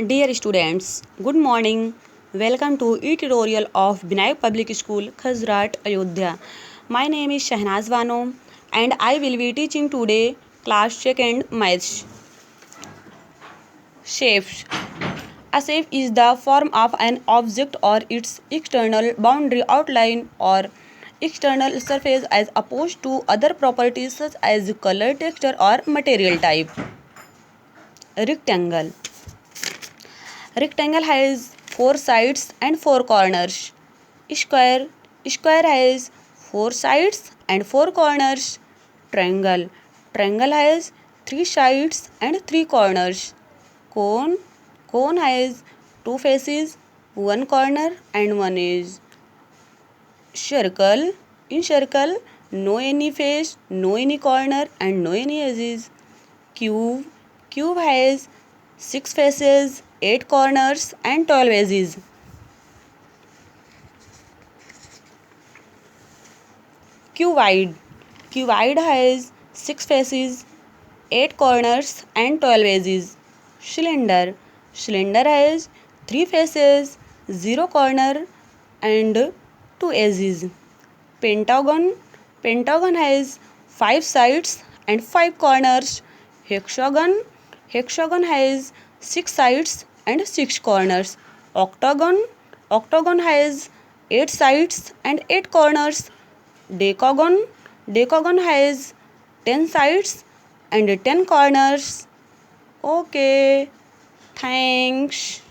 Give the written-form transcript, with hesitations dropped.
Dear students, good morning. Welcome to e-tutorial of Binayak Public School, Khazrat, Ayodhya. My name is Shahnaz Bano and I will be teaching today class 2nd Maths. Shapes. A shape is the form of an object or its external boundary outline or external surface as opposed to other properties such as color, texture or material type. Rectangle. Rectangle has 4 sides and 4 corners. Square. Square has 4 sides and 4 corners. Triangle. Triangle has 3 sides and 3 corners. Cone. Cone has 2 faces, 1 corner and 1 edge. Circle. In circle, no any face, no any corner and no any edges. Cube. Cube has 6 faces, 8 corners and 12 edges. Cuboid. Cuboid has 6 faces, 8 corners and 12 edges. Cylinder. Cylinder has 3 faces, 0 corner and 2 edges. Pentagon. Pentagon has 5 sides and 5 corners. Hexagon. Hexagon has 6 sides and 6 corners. Octagon. Octagon has 8 sides and 8 corners. Decagon. Decagon has 10 sides and 10 corners. Okay. Thanks.